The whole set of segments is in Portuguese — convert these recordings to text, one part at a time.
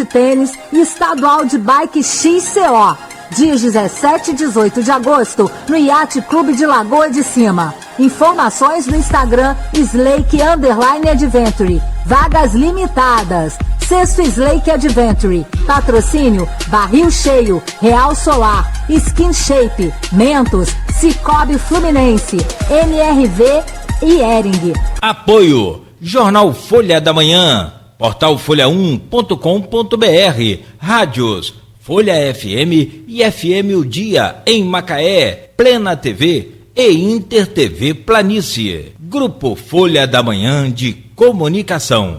Tênis e estadual de bike XCO, dias 17 e 18 de agosto, no Yacht Clube de Lagoa de Cima. Informações no Instagram Slake_Adventure. Vagas limitadas. Sexto Slake Adventure. Patrocínio Barril Cheio, Real Solar, Skin Shape, Mentos, Cicobi Fluminense, MRV e Hering. Apoio Jornal Folha da Manhã, portal folha1.com.br, rádios Folha FM e FM O Dia em Macaé, Plena TV e Inter TV Planície. Grupo Folha da Manhã de Comunicação.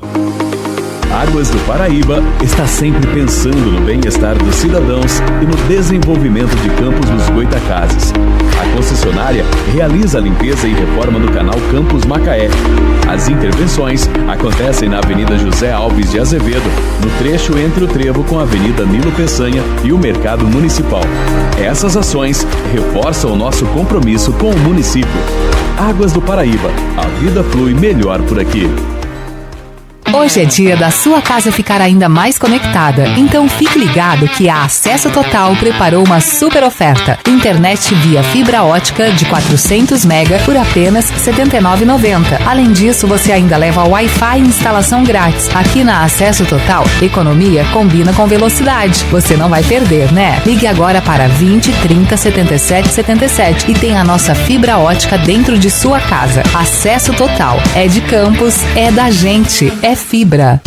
Águas do Paraíba está sempre pensando no bem-estar dos cidadãos e no desenvolvimento de Campos dos Goitacazes. A concessionária realiza a limpeza e reforma do canal Campos Macaé. As intervenções acontecem na Avenida José Alves de Azevedo, no trecho entre o trevo com a Avenida Nilo Peçanha e o Mercado Municipal. Essas ações reforçam o nosso compromisso com o município. Águas do Paraíba, a vida flui melhor por aqui. Hoje é dia da sua casa ficar ainda mais conectada, então fique ligado que a Acesso Total preparou uma super oferta. Internet via fibra ótica de 400 MB por apenas R$ 79,90. Além disso, você ainda leva Wi-Fi e instalação grátis. Aqui na Acesso Total, economia combina com velocidade. Você não vai perder, né? Ligue agora para 20 30 77 77 e tenha a nossa fibra ótica dentro de sua casa. Acesso Total. É de Campos, é da gente, é fibra.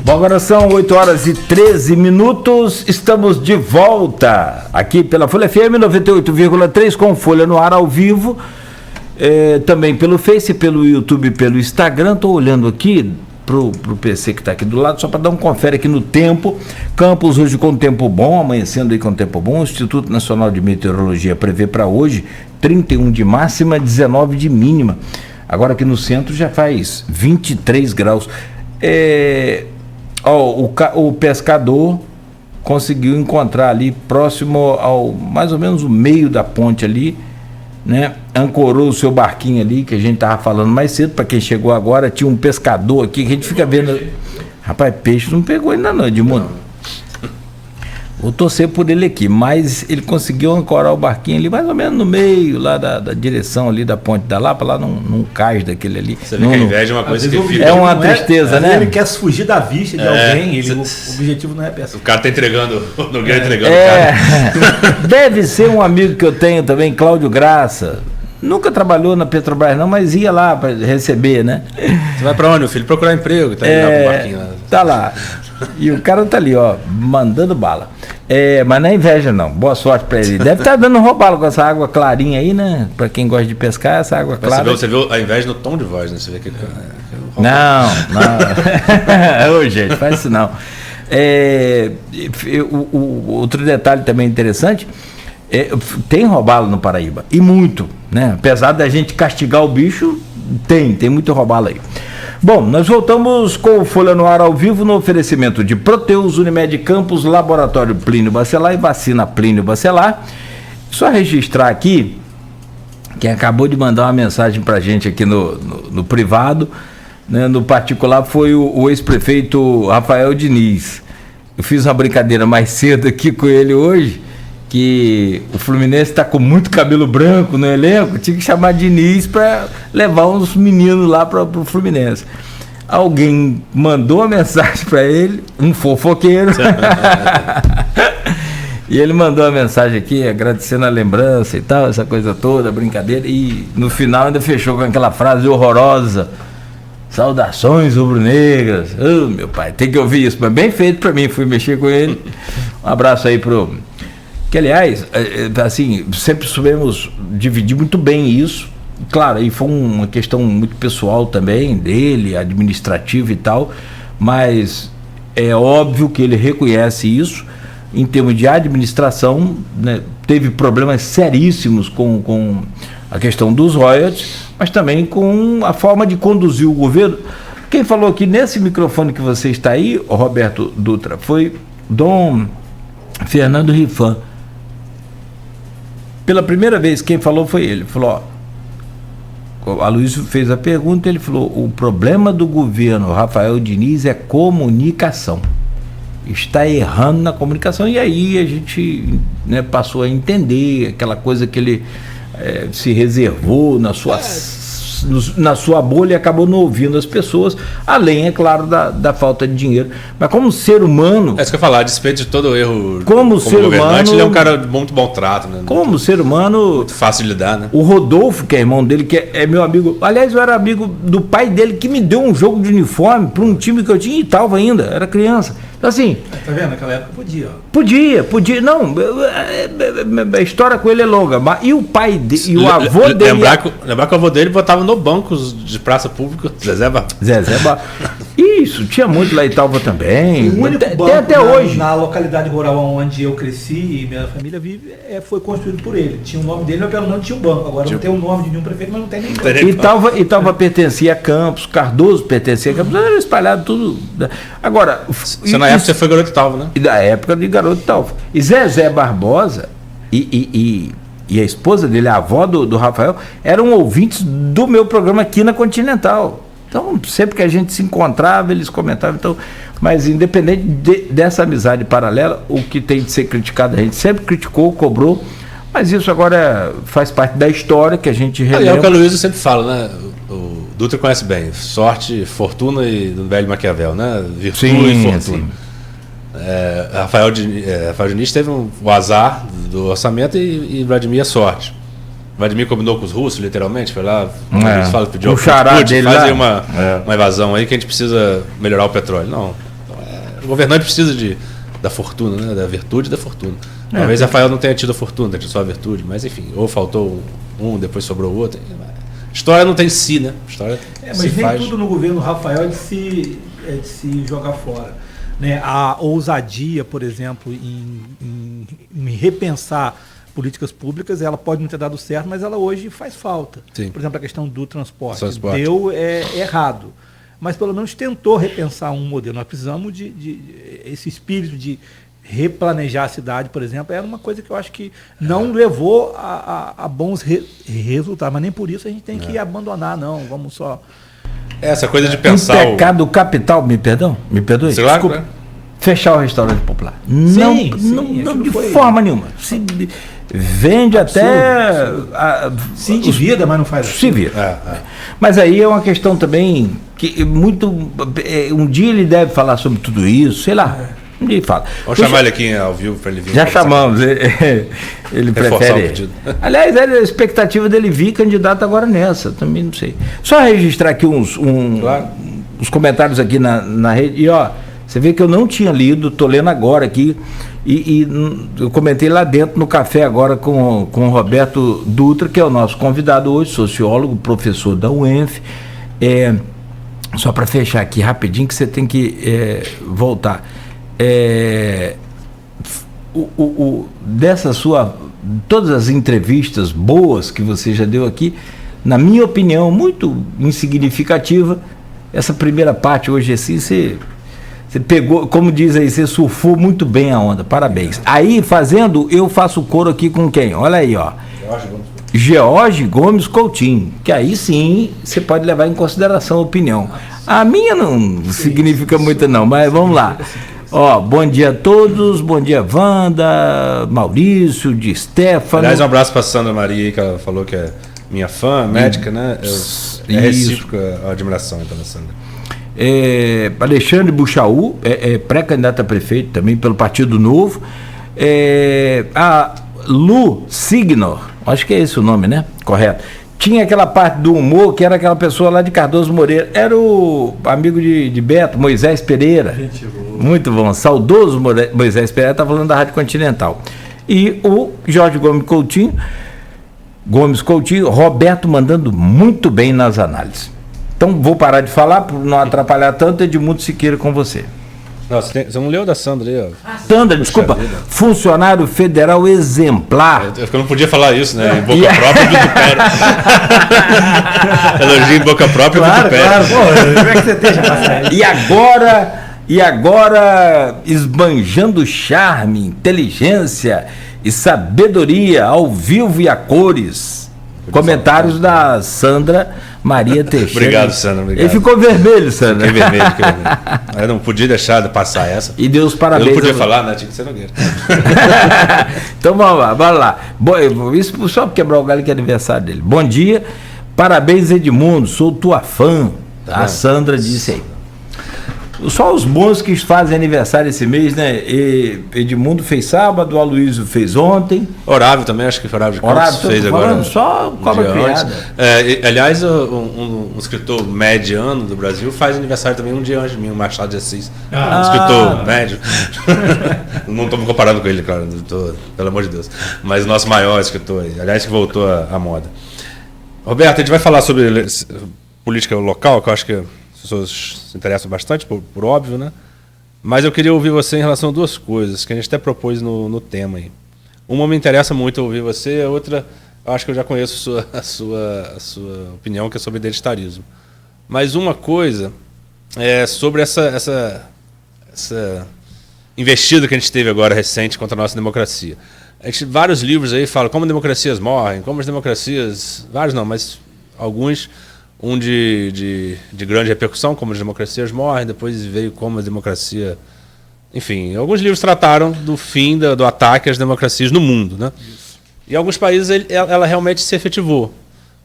Bom, agora são 8h13, estamos de volta aqui pela Folha FM 98,3 com Folha no ar ao vivo, também pelo Face, pelo YouTube, pelo Instagram. Estou olhando aqui pro PC que está aqui do lado, só para dar um confere aqui no tempo. Campos hoje com tempo bom, amanhecendo aí com tempo bom. O Instituto Nacional de Meteorologia prevê para hoje 31 de máxima, 19 de mínima. Agora aqui no centro já faz 23 graus. O pescador conseguiu encontrar ali próximo ao mais ou menos o meio da ponte ali, né? Ancorou o seu barquinho ali, que a gente tava falando mais cedo. Para quem chegou agora, tinha um pescador aqui que a gente fica vendo. Rapaz, peixe não pegou ainda não, Edmundo. Vou torcer por ele aqui, mas ele conseguiu ancorar o barquinho ali mais ou menos no meio lá da direção ali da ponte da Lapa, lá num cais daquele ali. Você vê que a inveja é uma coisa que fica... É uma tristeza, né? Ele quer fugir da vista de alguém, o objetivo não é pescar. O cara tá entregando, o Nogueira entregando o cara. Deve ser um amigo que eu tenho também, Cláudio Graça. Nunca trabalhou na Petrobras não, mas ia lá para receber, né? Você vai para onde, meu filho? Procurar emprego, tá lá pro barquinho lá. Tá lá. E o cara tá ali, ó, mandando bala. Mas não é inveja não, boa sorte para ele. Deve estar dando robalo com essa água clarinha aí, né? Para quem gosta de pescar, essa água clara. Você viu a inveja no tom de voz, né? Você vê que não. Ô, gente, faz isso não. Outro detalhe também interessante, tem robalo no Paraíba, e muito, né? Apesar da gente castigar o bicho, tem muito robalo aí. Bom, nós voltamos com o Folha no ar ao vivo no oferecimento de Proteus, Unimed Campos, Laboratório Plínio Bacelar e Vacina Plínio Bacelar. Só registrar aqui, quem acabou de mandar uma mensagem pra gente aqui no privado, né, no particular, foi o ex-prefeito Rafael Diniz. eu fiz uma brincadeira mais cedo aqui com ele hoje, que o Fluminense está com muito cabelo branco no elenco, tinha que chamar Diniz para levar uns meninos lá para o Fluminense. Alguém mandou uma mensagem para ele, um fofoqueiro, e ele mandou uma mensagem aqui agradecendo a lembrança e tal, essa coisa toda, brincadeira, e no final ainda fechou com aquela frase horrorosa: saudações rubro-negras. Oh, meu pai, tem que ouvir isso, mas bem feito para mim, fui mexer com ele. Um abraço aí pro... Que, aliás, assim, sempre soubemos dividir muito bem isso. Claro, aí foi uma questão muito pessoal também, dele, administrativa e tal, mas é óbvio que ele reconhece isso. Em termos de administração, né, teve problemas seríssimos com a questão dos royalties, mas também com a forma de conduzir o governo. Quem falou aqui nesse microfone que você está aí, Roberto Dutra, foi Dom Fernando Rifan. Pela primeira vez quem falou foi ele. Falou, ó, a Luiz fez a pergunta, ele falou: o problema do governo Rafael Diniz é comunicação. Está errando na comunicação. E aí a gente, né, passou a entender aquela coisa que ele se reservou na sua bolha e acabou não ouvindo as pessoas, além, é claro, da falta de dinheiro. Mas como ser humano... É isso que eu ia falar, a despeito de todo o erro como ser humano, ele é um cara de muito bom trato, né? Como ser humano... Muito fácil de lidar, né? O Rodolfo, que é irmão dele, que é meu amigo... Aliás, eu era amigo do pai dele, que me deu um jogo de uniforme para um time que eu tinha em Italva ainda, era criança. Então, assim... Tá vendo? Naquela época podia. Podia. Não, a história com ele é longa. Mas, e o pai dele, e o avô dele... Lembrar que o avô dele botava no bancos de praça pública, Zezé Barbosa. Isso, tinha muito lá em Italva também. O único banco até hoje. Na localidade rural onde eu cresci e minha família vive, foi construído por ele. Tinha o nome dele, mas pelo menos tinha um banco. Agora não tem o nome de nenhum prefeito, mas não tem nenhum banco. Italva pertencia a Campos, Cardoso pertencia a Campos, era espalhado tudo. Agora... Na época você foi garoto de Italva, né? E da época de garoto de Italva. E Zezé Barbosa e a esposa dele, a avó do Rafael, eram ouvintes do meu programa aqui na Continental. Então, sempre que a gente se encontrava, eles comentavam. Então, mas independente dessa amizade paralela, o que tem de ser criticado, a gente sempre criticou, cobrou, mas isso agora faz parte da história que a gente relembra. É o que a Luísa sempre fala, né? O Dutra conhece bem: sorte, fortuna e do velho Maquiavel, né? Virtude e fortuna. Sim. Rafael Diniz teve o azar do orçamento e Vladimir a sorte. Vladimir combinou com os russos, literalmente, foi lá, pediu o xará dele faz aí uma invasão aí que a gente precisa melhorar o petróleo. Não, o governante precisa da fortuna, né? Da virtude e da fortuna. Talvez Rafael não tenha tido a fortuna, tenha tido só a virtude, mas enfim, ou faltou um, depois sobrou o outro. História não tem si, né? História mas nem faz. Tudo no governo Rafael é de se jogar fora. Né, a ousadia, por exemplo, em repensar políticas públicas, ela pode não ter dado certo, mas ela hoje faz falta. Sim. Por exemplo, a questão do transporte. Deu errado. Mas pelo menos tentou repensar um modelo. Nós precisamos de esse espírito de replanejar a cidade, por exemplo, era uma coisa que eu acho que não levou a bons resultados. Mas nem por isso a gente tem que abandonar, não. Vamos só... Essa coisa de pensar... Um pecado capital, me perdoe? Claro, desculpa. Né? Fechar o restaurante popular. Sim, não de forma nenhuma. Se vende absurdo, até... Se endivida, mas não faz assim. Se vira. Mas aí é uma questão também que um dia ele deve falar sobre tudo isso, sei lá. Um dia ele fala. Vamos chamar ele aqui ao vivo para ele vir. Já chamamos. Ele prefere. Aliás, a expectativa dele vir candidato agora nessa, também não sei. Só registrar aqui uns comentários aqui na rede. E ó, você vê que eu não tinha lido, tô lendo agora aqui. E eu comentei lá dentro no café agora com o Roberto Dutra, que é o nosso convidado hoje, sociólogo, professor da UENF. Só para fechar aqui rapidinho, que você tem que voltar. Todas as entrevistas boas que você já deu aqui, na minha opinião, muito insignificativa, essa primeira parte hoje assim, você pegou, como diz aí, você surfou muito bem a onda, parabéns. Aí eu faço coro aqui com quem? Olha aí, ó, George Gomes Coutinho, que aí sim você pode levar em consideração a opinião. A minha não significa muito não, mas vamos lá. Ó, bom dia a todos, bom dia Wanda, Maurício, de Stefano. Aliás, um abraço para Sandra Maria, que ela falou que é minha fã, médica, né? É recíproca a admiração então, da Sandra. Alexandre Buchaú, pré-candidato a prefeito também pelo Partido Novo. A Lu Signor, acho que é esse o nome, né? Correto. Tinha aquela parte do humor que era aquela pessoa lá de Cardoso Moreira. Era o amigo de Beto, Moisés Pereira. Muito bom. Saudoso Moisés Pereira, está falando da Rádio Continental. E o Jorge Gomes Coutinho, Roberto mandando muito bem nas análises. Então vou parar de falar para não atrapalhar tanto. Edmundo Siqueira com você. Você não leu da Sandra aí, ó. Sandra, desculpa, funcionário federal exemplar. Eu não podia falar isso, né? Em boca própria e vitupério. Elogio em boca própria e vitupério. Claro, como é que você deixa passar? E agora, esbanjando charme, inteligência e sabedoria ao vivo e a cores. Comentários da Sandra Maria Teixeira. Obrigado, Sandra. Obrigado. Ele ficou vermelho, Sandra. Fiquei vermelho. Eu não podia deixar de passar essa. E deu os parabéns. Eu não podia falar, né? Tinha que ser Nogueira. Então vamos lá. Isso só para quebrar o galho que é aniversário dele. Bom dia, parabéns Edmundo, sou tua fã. A Sandra disse aí. Só os bons que fazem aniversário esse mês, né? Edmundo fez sábado, o Aloysio fez ontem. Horávio também, acho que foi Horávio de Campos fez agora. Só cobra criada. Aliás, um escritor mediano do Brasil faz aniversário também um dia antes de mim, o Machado de Assis. Um escritor médio. Não estou me comparando com ele, claro, pelo amor de Deus. Mas o nosso maior escritor, aliás, que voltou à moda. Roberto, a gente vai falar sobre política local, que eu acho que as pessoas se interessam bastante, por óbvio, né? Mas eu queria ouvir você em relação a duas coisas que a gente até propôs no tema aí. Uma me interessa muito ouvir você, a outra, eu acho que eu já conheço a sua opinião, que é sobre identitarismo. Mas uma coisa é sobre essa investida que a gente teve agora recente contra a nossa democracia. Vários livros aí falam como democracias morrem, como as democracias... Vários não, mas alguns... Um de grande repercussão, como as democracias morrem, depois veio como a democracia... Enfim, alguns livros trataram do fim do ataque às democracias no mundo, né? E em alguns países ela realmente se efetivou.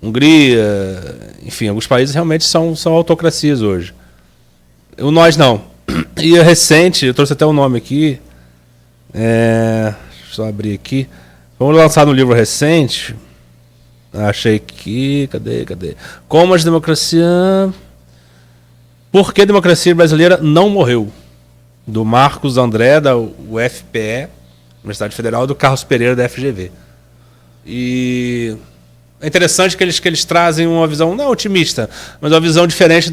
Hungria, enfim, alguns países realmente são autocracias hoje. Nós não. E é recente, eu trouxe até o nome aqui, deixa eu só abrir aqui. Vamos lançar um livro recente... Achei que... Cadê? Como as democracias... Por que a democracia brasileira não morreu? Do Marcos André, da UFPE, Universidade Federal, do Carlos Pereira, da FGV. E é interessante que eles trazem uma visão, não otimista, mas uma visão diferente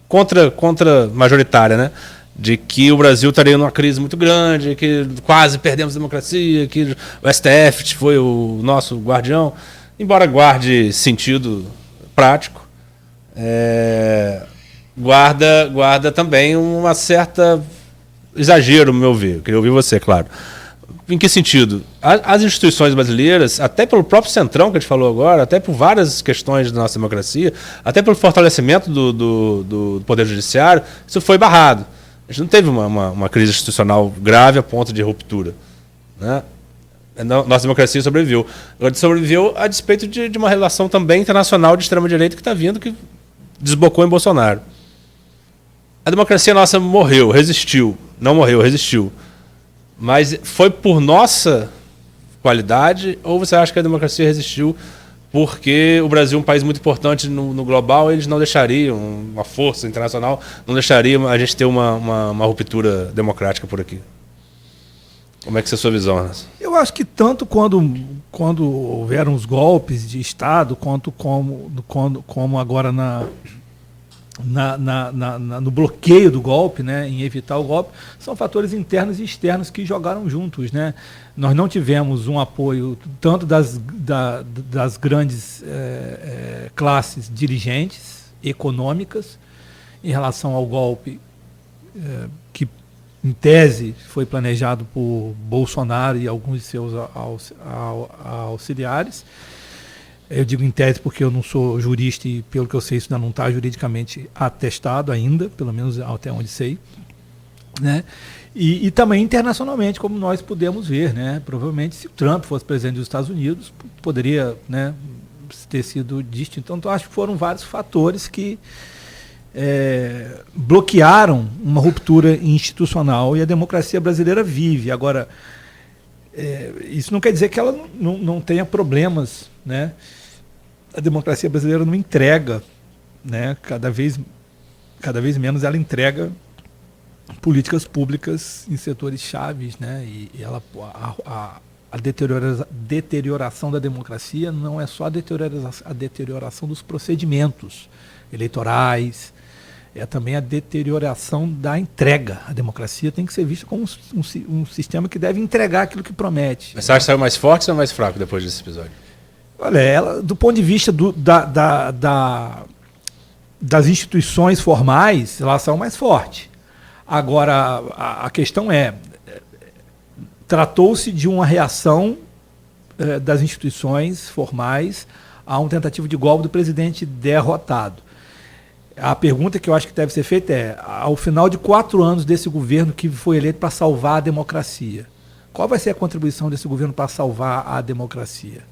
contra majoritária, né? De que o Brasil estaria numa crise muito grande, que quase perdemos a democracia, que o STF foi o nosso guardião, embora guarde sentido prático, guarda também uma certa exagero, no meu ver. Eu queria ouvir você, claro. Em que sentido? As instituições brasileiras, até pelo próprio Centrão que a gente falou agora, até por várias questões da nossa democracia, até pelo fortalecimento do Poder Judiciário, isso foi barrado. A gente não teve uma crise institucional grave a ponto de ruptura, né? Nossa democracia sobreviveu. Agora sobreviveu a despeito de uma relação também internacional de extrema-direita que está vindo, que desbocou em Bolsonaro. A democracia nossa resistiu. Não morreu, resistiu. Mas foi por nossa qualidade, ou você acha que a democracia resistiu porque o Brasil é um país muito importante no global, eles não deixariam, uma força internacional, não deixaria a gente ter uma ruptura democrática por aqui? Como é que é a sua visão, Anderson? Eu acho que tanto quando houveram os golpes de Estado, quanto como agora no bloqueio do golpe, né, em evitar o golpe, são fatores internos e externos que jogaram juntos, né? Nós não tivemos um apoio tanto das grandes classes dirigentes econômicas em relação ao golpe que, em tese, foi planejado por Bolsonaro e alguns de seus auxiliares. Eu digo em tese porque eu não sou jurista e, pelo que eu sei, isso ainda não está juridicamente atestado ainda, pelo menos até onde sei, né? E também internacionalmente, como nós podemos ver, né? Provavelmente, se o Trump fosse presidente dos Estados Unidos, poderia, né, ter sido distinto. Então, eu acho que foram vários fatores que bloquearam uma ruptura institucional, e a democracia brasileira vive. Agora, isso não quer dizer que ela não tenha problemas, né? A democracia brasileira não entrega, né? Cada vez menos ela entrega políticas públicas em setores chaves, né? E a deterioração da democracia não é só a deterioração dos procedimentos eleitorais, é também a deterioração da entrega. A democracia tem que ser vista como um sistema que deve entregar aquilo que promete. Mas você acha que saiu mais forte ou mais fraco depois desse episódio? Olha, ela, do ponto de vista das instituições formais, elas são mais fortes. Agora, a questão tratou-se de uma reação das instituições formais a uma tentativa de golpe do presidente derrotado. A pergunta que eu acho que deve ser feita ao final de 4 anos desse governo que foi eleito para salvar a democracia, qual vai ser a contribuição desse governo para salvar a democracia?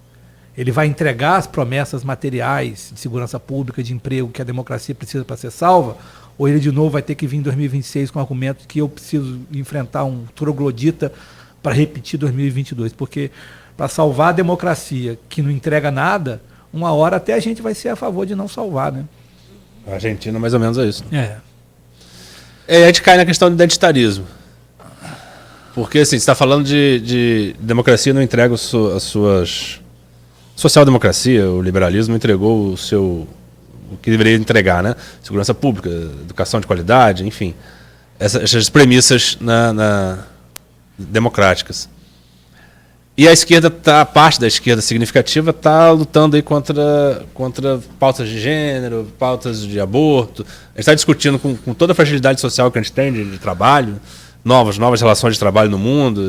Ele vai entregar as promessas materiais de segurança pública, de emprego que a democracia precisa para ser salva? Ou ele de novo vai ter que vir em 2026 com o argumento que eu preciso enfrentar um troglodita para repetir 2022? Porque para salvar a democracia que não entrega nada, uma hora até a gente vai ser a favor de não salvar, né? A Argentina mais ou menos é isso. A gente cai na questão do identitarismo. Porque assim, você está falando de democracia não entrega as suas... Social-democracia, o liberalismo entregou o que deveria entregar, né? Segurança pública, educação de qualidade, enfim. Essas premissas democráticas. E a esquerda, a parte da esquerda significativa está lutando aí contra pautas de gênero, pautas de aborto. A gente está discutindo com toda a fragilidade social que a gente tem de trabalho, novas relações de trabalho no mundo,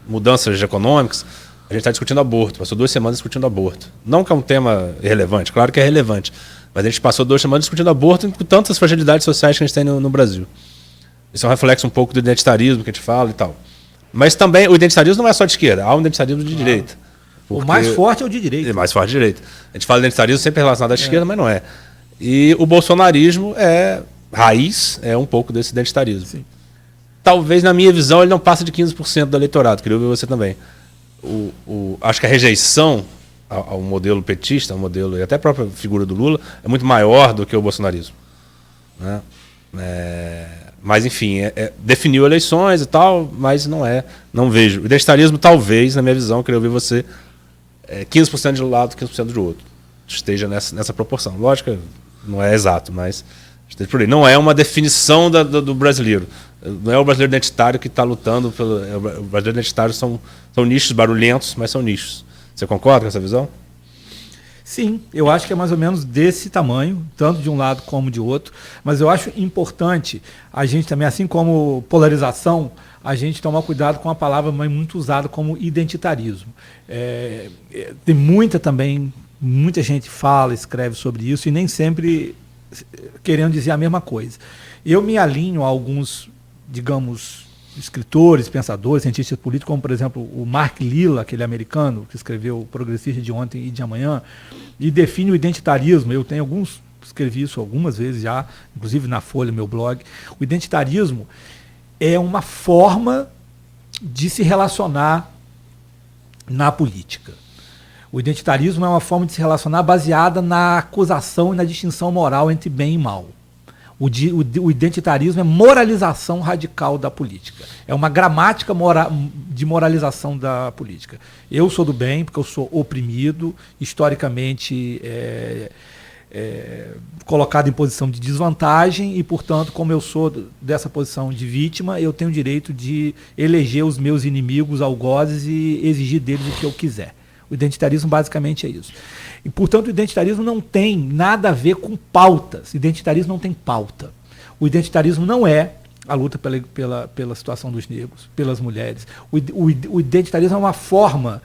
mudanças econômicas. A gente está discutindo aborto, passou 2 semanas discutindo aborto. Não que é um tema irrelevante, claro que é relevante, mas a gente passou 2 semanas discutindo aborto com tantas fragilidades sociais que a gente tem no Brasil. Isso é um reflexo um pouco do identitarismo que a gente fala e tal. Mas também o identitarismo não é só de esquerda, há um identitarismo de direita. O mais forte é o de direita. É mais forte de direita. A gente fala de identitarismo sempre relacionado à esquerda, mas não é. E o bolsonarismo é um pouco desse identitarismo. Sim. Talvez, na minha visão, ele não passa de 15% do eleitorado. Queria ouvir você também. Acho que a rejeição ao modelo petista, ao modelo, e até a própria figura do Lula, é muito maior do que o bolsonarismo, né? Mas, enfim, definiu eleições e tal, mas não vejo. O identitarismo, talvez, na minha visão, queria ouvir você, 15% de um lado, 15% do outro. Esteja nessa proporção. Lógico, não é exato, mas esteja por aí. Não é uma definição do brasileiro. Não é o brasileiro identitário que está lutando pelo. O brasileiro identitário são nichos barulhentos, mas são nichos. Você concorda com essa visão? Sim, eu acho que é mais ou menos desse tamanho, tanto de um lado como de outro. Mas eu acho importante a gente também, assim como polarização, a gente tomar cuidado com a palavra muito usada como identitarismo. Tem muita gente fala, escreve sobre isso e nem sempre querendo dizer a mesma coisa. Eu me alinho a alguns, digamos, escritores, pensadores, cientistas políticos, como, por exemplo, o Mark Lilla, aquele americano que escreveu O Progressista de Ontem e de Amanhã, e define o identitarismo. Eu escrevi isso algumas vezes já, inclusive na Folha, meu blog. O identitarismo é uma forma de se relacionar na política. O identitarismo é uma forma de se relacionar baseada na acusação e na distinção moral entre bem e mal. O identitarismo é moralização radical da política. É uma gramática de moralização da política. Eu sou do bem porque eu sou oprimido, historicamente colocado em posição de desvantagem e, portanto, como eu sou dessa posição de vítima, eu tenho o direito de eleger os meus inimigos algozes e exigir deles o que eu quiser. O identitarismo basicamente é isso. E, portanto, o identitarismo não tem nada a ver com pautas. O identitarismo não tem pauta. O identitarismo não é a luta pela situação dos negros, pelas mulheres. O identitarismo é uma forma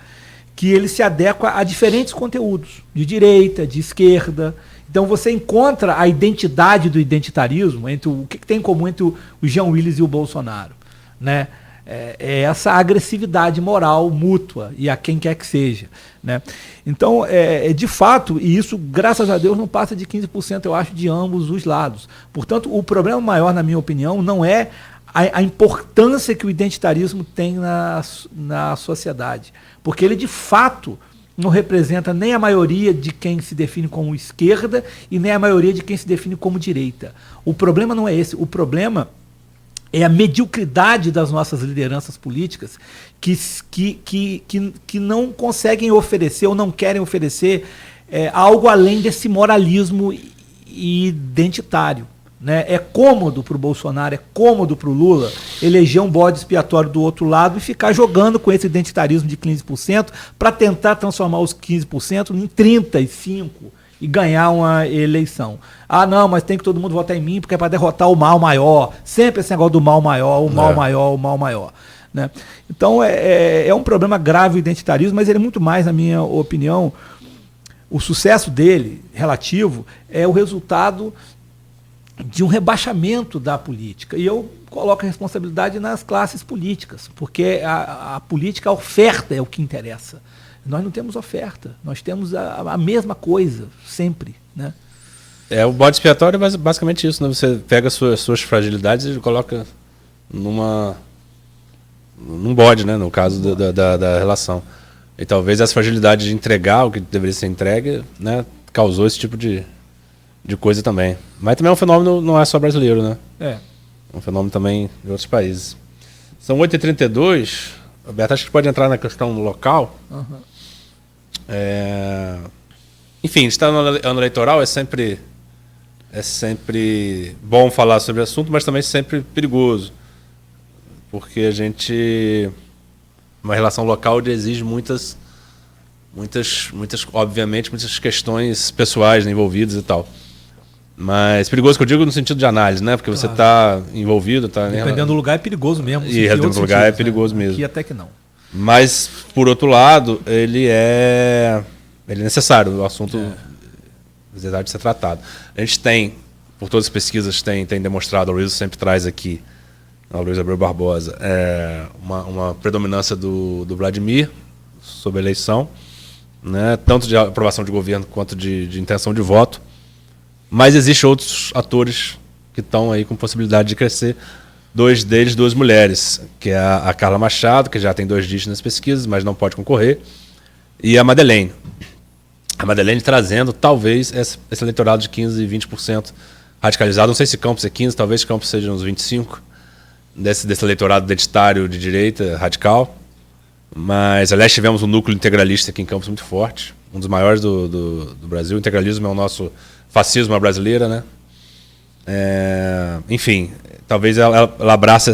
que ele se adequa a diferentes conteúdos, de direita, de esquerda. Então você encontra a identidade do identitarismo, entre o que tem em comum entre o Jean Willis e o Bolsonaro, né? É essa agressividade moral mútua, e a quem quer que seja, né? Então, de fato, e isso, graças a Deus, não passa de 15%, eu acho, de ambos os lados. Portanto, o problema maior, na minha opinião, não é a importância que o identitarismo tem na sociedade, porque ele, de fato, não representa nem a maioria de quem se define como esquerda e nem a maioria de quem se define como direita. O problema não é esse, o problema é a mediocridade das nossas lideranças políticas que não conseguem oferecer ou não querem oferecer algo além desse moralismo identitário, né? É cômodo para o Bolsonaro, é cômodo para o Lula eleger um bode expiatório do outro lado e ficar jogando com esse identitarismo de 15% para tentar transformar os 15% em 35% e ganhar uma eleição. Ah, não, mas tem que todo mundo votar em mim porque é para derrotar o mal maior. Sempre esse negócio do mal maior, o mal maior, o mal maior, né? Então é um problema grave o identitarismo, mas ele é muito mais, na minha opinião, o sucesso dele, relativo, é o resultado de um rebaixamento da política. E eu coloco a responsabilidade nas classes políticas, porque a política, a oferta é o que interessa. Nós não temos oferta, nós temos a mesma coisa, sempre, né? O bode expiatório é basicamente isso, né? Você pega suas fragilidades e coloca num bode, né? No caso da relação. E talvez essa fragilidade de entregar o que deveria ser entregue, né? Causou esse tipo de coisa também. Mas também é um fenômeno, não é só brasileiro, né? É um fenômeno também de outros países. São 8h32. Roberto, acho que pode entrar na questão local. Uhum. Enfim, está no ano eleitoral, é sempre bom falar sobre o assunto, mas também sempre perigoso. Porque uma relação local exige muitas, obviamente, muitas questões pessoais, né, envolvidas e tal. Mas perigoso que eu digo no sentido de análise, né? Porque você está envolvido. Dependendo do lugar é perigoso mesmo. E dependendo do lugar é perigoso mesmo. Aqui até que não. Mas, por outro lado, ele é necessário, o assunto necessário de ser tratado. A gente tem, por todas as pesquisas, tem demonstrado, a Luísa sempre traz aqui, a Luísa Abreu Barbosa, uma predominância do Vladimir sobre a eleição, né? Tanto de aprovação de governo quanto de intenção de voto. Mas existem outros atores que estão aí com possibilidade de crescer. 2 deles, 2 mulheres, que é a Carla Machado, que já tem 2 dígitos nas pesquisas, mas não pode concorrer, e a Madeleine. A Madeleine trazendo, talvez, esse eleitorado de 15% e 20% radicalizado. Não sei se Campos é 15%, talvez Campos seja uns 25%, desse eleitorado identitário de direita radical. Mas, aliás, tivemos um núcleo integralista aqui em Campos muito forte, um dos maiores do Brasil. O integralismo é o nosso fascismo à brasileira, né? Enfim, talvez ela abrace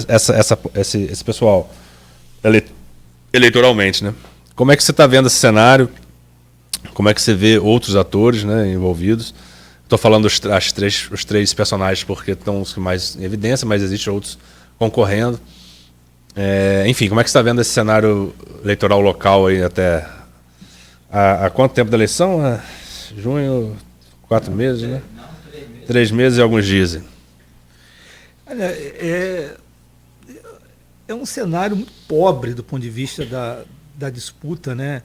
esse pessoal eleitoralmente, né? Como é que você está vendo esse cenário? Como é que você vê outros atores, né, envolvidos? Estou falando os 3 personagens porque estão os mais em evidência, mas existem outros concorrendo. Enfim, como é que você está vendo esse cenário eleitoral local aí até... Há quanto tempo da eleição? Junho... 4 meses, né? Não, 3 meses. 3 meses e alguns dizem. Olha, é um cenário muito pobre do ponto de vista da disputa, né?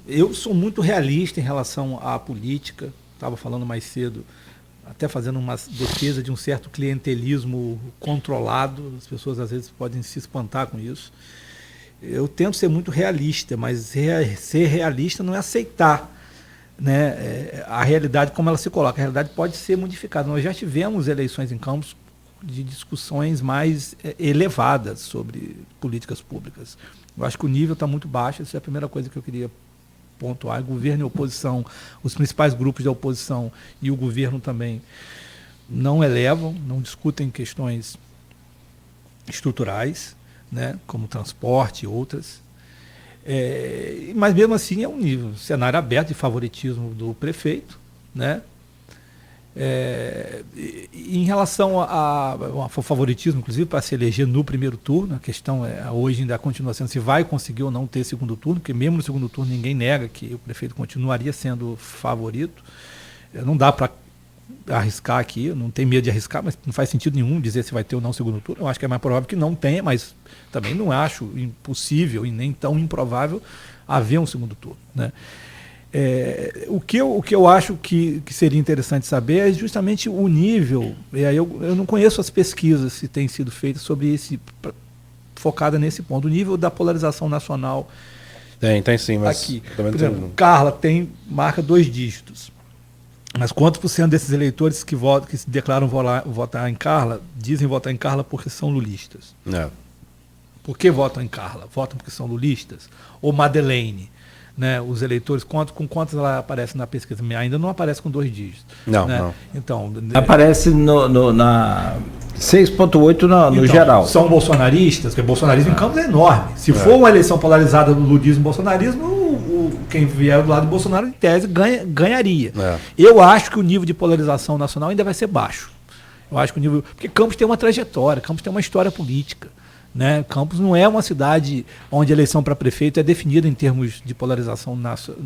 Eu sou muito realista em relação à política. Estava falando mais cedo, até fazendo uma defesa de um certo clientelismo controlado. As pessoas às vezes podem se espantar com isso. Eu tento ser muito realista, mas ser realista não é aceitar, né, a realidade como ela se coloca. A realidade pode ser modificada. Nós já tivemos eleições em Campos de discussões mais elevadas sobre políticas públicas. Eu acho que o nível está muito baixo. Essa é a primeira coisa que eu queria pontuar. Governo e oposição, os principais grupos da oposição e o governo também não elevam, não discutem questões estruturais, né, como transporte e outras. Mas mesmo assim é um nível, cenário aberto de favoritismo do prefeito, né? Em relação ao favoritismo, inclusive, para se eleger no primeiro turno, a questão hoje ainda continua sendo se vai conseguir ou não ter segundo turno, porque mesmo no segundo turno ninguém nega que o prefeito continuaria sendo favorito. Não dá para arriscar aqui, eu não tenho medo de arriscar, mas não faz sentido nenhum dizer se vai ter ou não segundo turno. Eu acho que é mais provável que não tenha, mas também não acho impossível e nem tão improvável haver um segundo turno, né? O que eu acho que seria interessante saber é justamente o nível, e aí eu não conheço as pesquisas que têm sido feitas sobre focada nesse ponto, o nível da polarização nacional. Tem sim, mas aqui. Por exemplo, Carla marca 2 dígitos. Mas quantos por cento desses eleitores que se declaram votar em Carla, dizem votar em Carla porque são lulistas? Por que votam em Carla? Votam porque são lulistas? Ou Madeleine? Né, os eleitores, com quantos ela aparece na pesquisa? Ainda não aparece com 2 dígitos. Não. Então, aparece na 6,8 no geral. São bolsonaristas, porque o bolsonarismo em Campos é enorme. Se for uma eleição polarizada do lulismo e bolsonarismo, quem vier do lado do Bolsonaro, em tese, ganharia. Eu acho que o nível de polarização nacional ainda vai ser baixo. Eu acho que porque Campos tem uma trajetória, Campos tem uma história política. Né? Campos não é uma cidade onde a eleição para prefeito é definida em termos de polarização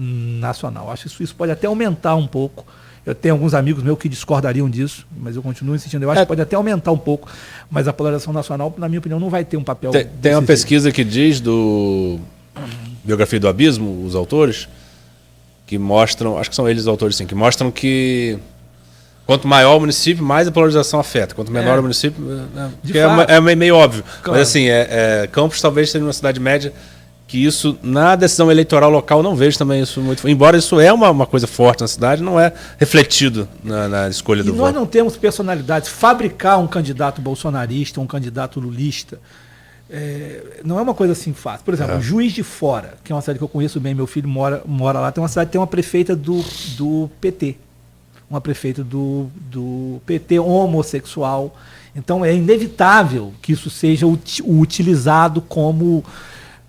nacional. Acho que isso pode até aumentar um pouco. Eu tenho alguns amigos meus que discordariam disso, mas eu continuo insistindo. Eu acho que pode até aumentar um pouco, mas a polarização nacional, na minha opinião, não vai ter um papel. Tem uma pesquisa que diz do Biografia do Abismo, os autores, que mostram, acho que são eles os autores, sim, que mostram que quanto maior o município, mais a polarização afeta. Quanto menor o município, é meio óbvio. Claro. Mas assim, Campos talvez seja uma cidade média que isso, na decisão eleitoral local, não vejo também isso muito. Embora isso é uma coisa forte na cidade, não é refletido na escolha do voto. Nós não temos personalidades. Fabricar um candidato bolsonarista, um candidato lulista, não é uma coisa assim fácil. Por exemplo, Juiz de Fora, que é uma cidade que eu conheço bem, meu filho mora lá, tem uma prefeita do PT. Uma prefeita do PT homossexual. Então é inevitável que isso seja utilizado como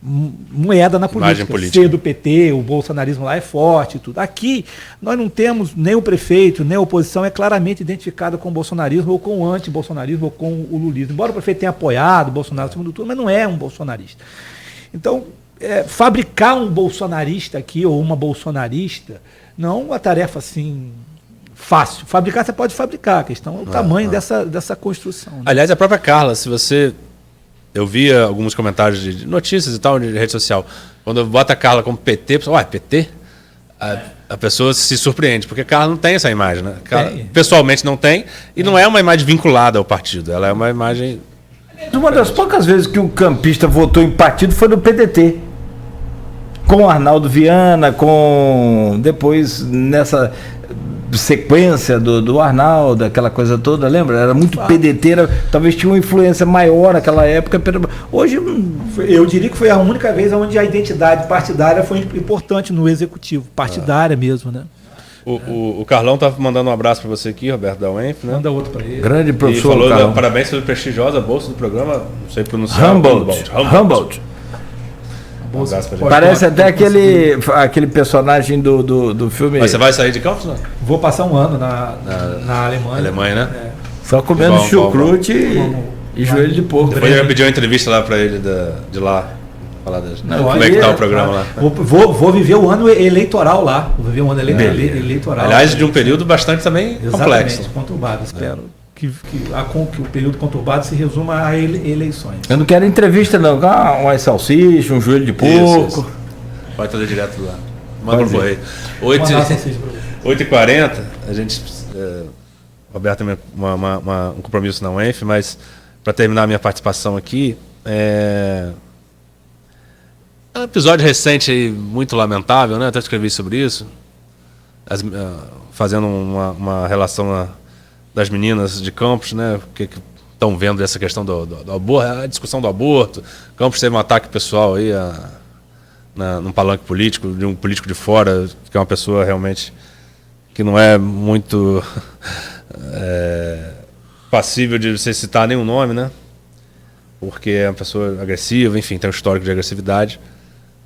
moeda na política. Ser do PT, o bolsonarismo lá é forte e tudo. Aqui nós não temos nem o prefeito, nem a oposição é claramente identificada com o bolsonarismo ou com o anti-bolsonarismo ou com o lulismo. Embora o prefeito tenha apoiado o Bolsonaro no segundo turno, mas não é um bolsonarista. Então, fabricar um bolsonarista aqui ou uma bolsonarista não é uma tarefa assim fácil. Fabricar você pode fabricar, a questão é o tamanho dessa construção. Né? Aliás, a própria Carla, se você... Eu via alguns comentários de notícias e tal, de rede social. Quando bota a Carla como PT, a pessoa, PT? A pessoa se surpreende, porque a Carla não tem essa imagem, né? Carla, pessoalmente não tem, e não é uma imagem vinculada ao partido, ela é uma imagem... Uma das poucas vezes que um campista votou em partido foi no PDT. Com o Arnaldo Viana, depois nessa sequência do Arnaldo, aquela coisa toda, lembra? Era muito PDT, talvez tinha uma influência maior naquela época. Hoje eu diria que foi a única vez onde a identidade partidária foi importante no executivo, partidária mesmo, né? O Carlão tá mandando um abraço para você aqui, Roberto da UENF, né? Manda outro para ele. Grande professor. E falou parabéns pela prestigiosa bolsa do programa, não sei pronunciar. Humboldt. Parece até aquele personagem do filme. Mas você vai sair de Campos, não? Vou passar um ano na Alemanha. Alemanha, né? Só comendo chucrute e joelho de porco. Depois eu pedi uma entrevista lá para ele de lá. Falar como é que tá o programa lá. Vou viver o ano eleitoral lá. Vou viver um ano eleitoral. Aliás, de um período bastante também complexo. Conturbado. Espero que o período conturbado se resuma a eleições. Eu não quero entrevista, não. Uma salsicha, um joelho de porco. Isso. Pode fazer direto lá. Manda no correio. 8h40, a gente. Roberto tem um compromisso na UENF, mas para terminar a minha participação aqui, um episódio recente aí, muito lamentável, né? Até escrevi sobre isso. Fazendo uma relação das meninas de Campos, né, que estão vendo essa questão do aborto, a discussão do aborto. Campos teve um ataque pessoal aí num palanque político, de um político de fora, que é uma pessoa realmente que não é muito passível de você citar nenhum nome, né, porque é uma pessoa agressiva, enfim, tem um histórico de agressividade.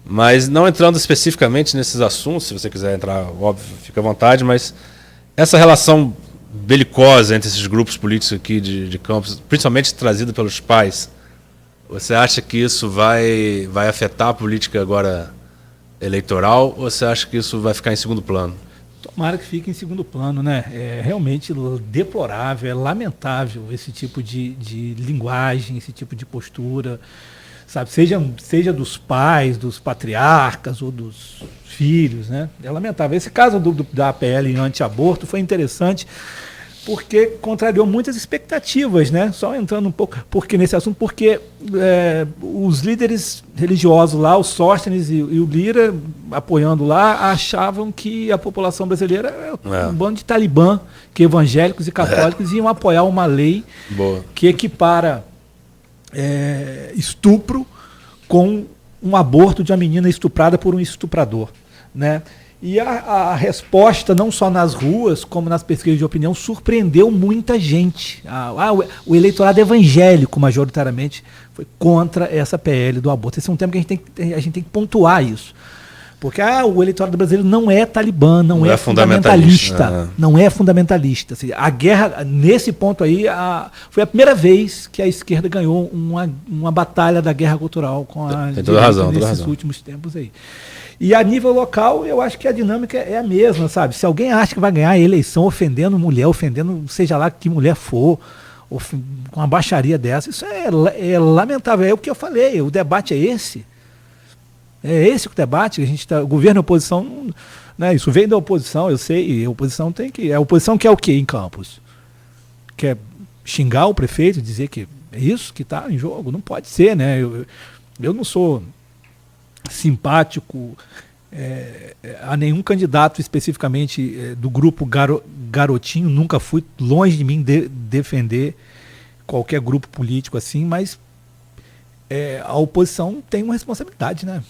Mas não entrando especificamente nesses assuntos, se você quiser entrar, óbvio, fica à vontade, mas essa relação belicosa entre esses grupos políticos aqui de Campos, principalmente trazida pelos pais, você acha que isso vai afetar a política agora eleitoral, ou você acha que isso vai ficar em segundo plano? Tomara que fique em segundo plano, né? É realmente deplorável, é lamentável esse tipo de linguagem, esse tipo de postura, sabe? Seja dos pais, dos patriarcas ou dos filhos, né? É lamentável. Esse caso da PL anti-aborto foi interessante porque contrariou muitas expectativas, né? Só entrando um pouco nesse assunto, porque os líderes religiosos lá, o Sóstenes e o Lira, apoiando lá, achavam que a população brasileira é um bando de talibã, que evangélicos e católicos iam apoiar uma lei que equipara estupro com um aborto de uma menina estuprada por um estuprador, né? E a resposta, não só nas ruas, como nas pesquisas de opinião, surpreendeu muita gente. O eleitorado evangélico, majoritariamente, foi contra essa PL do aborto. Esse é um tema que a gente tem que pontuar isso. Porque o eleitorado brasileiro não é talibã, não é fundamentalista. Não é fundamentalista. Assim, a guerra, nesse ponto aí, foi a primeira vez que a esquerda ganhou uma batalha da guerra cultural com a direita nesses últimos tempos aí. E a nível local, eu acho que a dinâmica é a mesma, sabe? Se alguém acha que vai ganhar a eleição ofendendo mulher, ofendendo seja lá que mulher for, com uma baixaria dessa, isso é lamentável. É o que eu falei, o debate é esse. É esse o debate, o governo e a oposição, né? Isso vem da oposição, eu sei, e a oposição tem que... A oposição quer o quê em Campos? Quer xingar o prefeito, dizer que é isso que está em jogo? Não pode ser, né? Eu não sou simpático a nenhum candidato especificamente do grupo Garotinho, nunca fui, longe de mim defender qualquer grupo político assim, mas a oposição tem uma responsabilidade, né?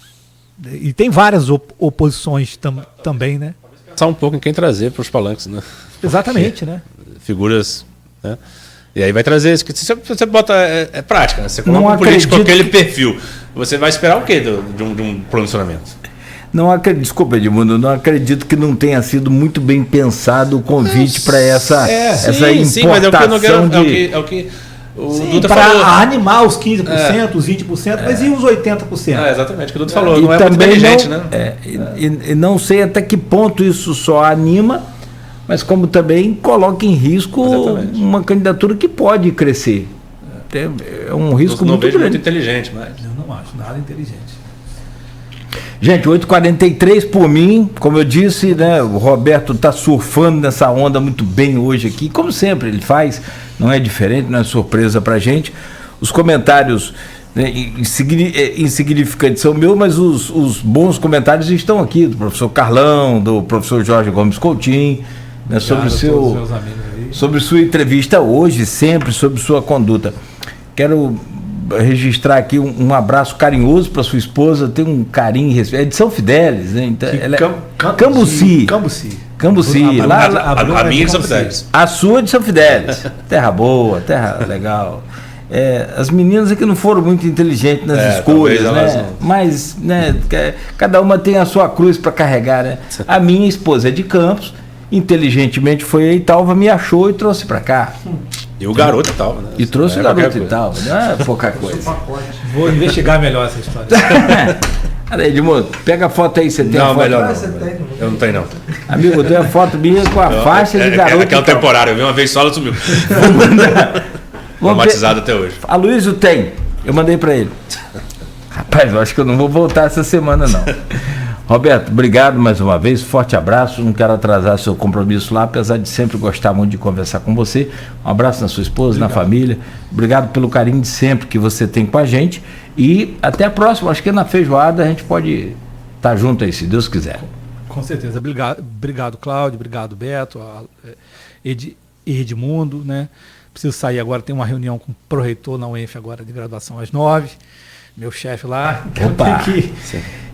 E tem várias oposições também, né? Pensar um pouco em quem trazer para os palanques, né? Exatamente, né? Figuras, né? E aí vai trazer isso. Você bota. É prática, né? Você coloca um político com aquele perfil. Você vai esperar o quê de um posicionamento? Não acredito, desculpa, Edmundo, não acredito que não tenha sido muito bem pensado o convite para essa importação. Sim, mas é o que o Dutra falou. Para animar os 15%, os 20%, mas e os 80%? Exatamente, o que o Dutra falou. Não é muito inteligente, né? E não sei até que ponto isso só anima, mas como também coloca em risco uma candidatura que pode crescer. É um risco muito grande. Muito inteligente, mas eu não acho nada inteligente. Gente, 8h43 por mim, como eu disse, né? O Roberto está surfando nessa onda muito bem hoje aqui, como sempre ele faz, não é diferente, não é surpresa pra gente. Os comentários, né, insignificantes são meus, mas os bons comentários estão aqui, do professor Carlão, do professor Jorge Gomes Coutinho, né, sobre sua entrevista hoje, sempre sobre sua conduta. Quero registrar aqui um abraço carinhoso para sua esposa, tem um carinho e respeito. É de São Fidélis, né? Então, Cambuci. A minha de São Fidélis. A sua de São Fidélis. Terra boa, terra legal. As meninas aqui não foram muito inteligentes nas escolhas, né? Mas, né, cada uma tem a sua cruz para carregar, né? A minha esposa é de Campos, inteligentemente foi a Italva, me achou e trouxe para cá. E o garoto e tal, né? E trouxe o garoto e tal, não é pouca coisa. Vou investigar melhor essa história. Olha aí, Edmundo, pega a foto aí, você tem a foto? Melhor não. Eu não tenho, não. Amigo, eu tenho a foto minha com a faixa de garoto. Aquela temporária, eu vi uma vez só, ela sumiu. Traumatizado até hoje. A Luísio tem, eu mandei para ele. Rapaz, eu acho que eu não vou voltar essa semana, não. Roberto, obrigado mais uma vez, forte abraço, não quero atrasar seu compromisso lá, apesar de sempre gostar muito de conversar com você. Um abraço na sua esposa, na família, obrigado pelo carinho de sempre que você tem com a gente e até a próxima, acho que na feijoada a gente pode estar junto aí, se Deus quiser. Com certeza, obrigado Cláudio, obrigado Beto, Edmundo, né? Preciso sair agora, tem uma reunião com o pró-reitor na UENF agora de graduação às 9h, meu chefe lá, opa,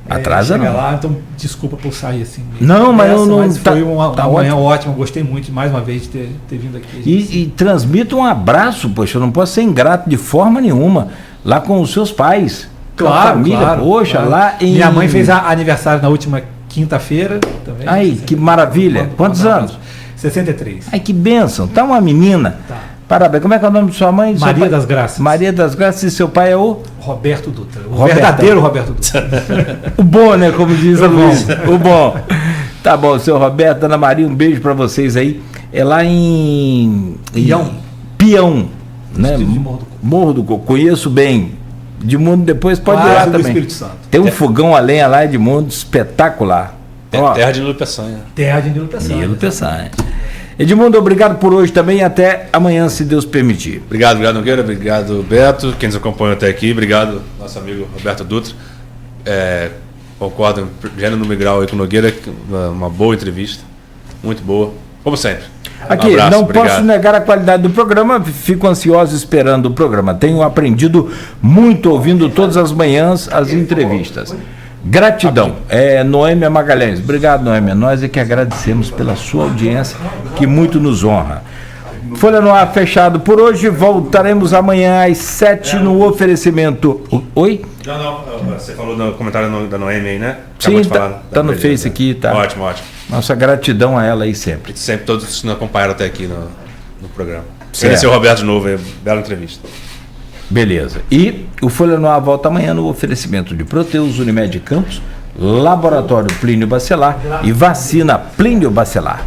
atrasa não. Lá, então desculpa por sair assim. Não, mas eu não. Mas foi uma manhã ótima, gostei muito mais uma vez de ter vindo aqui. E transmito um abraço, poxa, eu não posso ser ingrato de forma nenhuma, lá com os seus pais. Claro, família, claro, poxa, claro. Lá em... Minha mãe fez aniversário na última quinta-feira também. Aí, que maravilha. Quantos anos? 63. Ai, que bênção. Tá uma menina. Tá. Parabéns. Como é que é o nome de sua mãe? Maria das Graças. Maria das Graças, e seu pai é o? Roberto Dutra. O verdadeiro Roberto Dutra. O bom, né? Como diz a Luísa. O bom. Tá bom, seu Roberto, Ana Maria, um beijo pra vocês aí. É lá em Pião, né? Morro do Coco. Conheço bem. Edmundo depois pode ir lá também. Espírito Santo. Tem um fogão a lenha lá, Edmundo, espetacular. Terra de Nilo Peçanha. Terra de Nilo Peçanha. Nilo Peçanha. Edmundo, obrigado por hoje também, até amanhã, se Deus permitir. Obrigado Nogueira, obrigado Beto, quem nos acompanhou até aqui, obrigado nosso amigo Roberto Dutra. Concordo, gênero no Migral aí com o Nogueira, uma boa entrevista, muito boa, como sempre. Aqui, abraço, não obrigado. Posso negar a qualidade do programa, fico ansioso esperando o programa. Tenho aprendido muito ouvindo todas as manhãs as entrevistas. Gratidão. Noêmia Magalhães. Obrigado, Noêmia. Nós é que agradecemos pela sua audiência, que muito nos honra. Folha no Ar fechado por hoje. Voltaremos amanhã às 7 no oferecimento. Oi? Não, você falou no comentário da Noêmia aí, né? Sim, tá no Face aqui, tá. Ótimo. Nossa gratidão a ela aí sempre. E sempre todos que nos acompanharam até aqui no programa. Agradecer o Roberto de novo, bela entrevista. Beleza. E o Folha no Ar volta amanhã no oferecimento de Proteus, Unimed Campos, Laboratório Plínio Bacelar e Vacina Plínio Bacelar.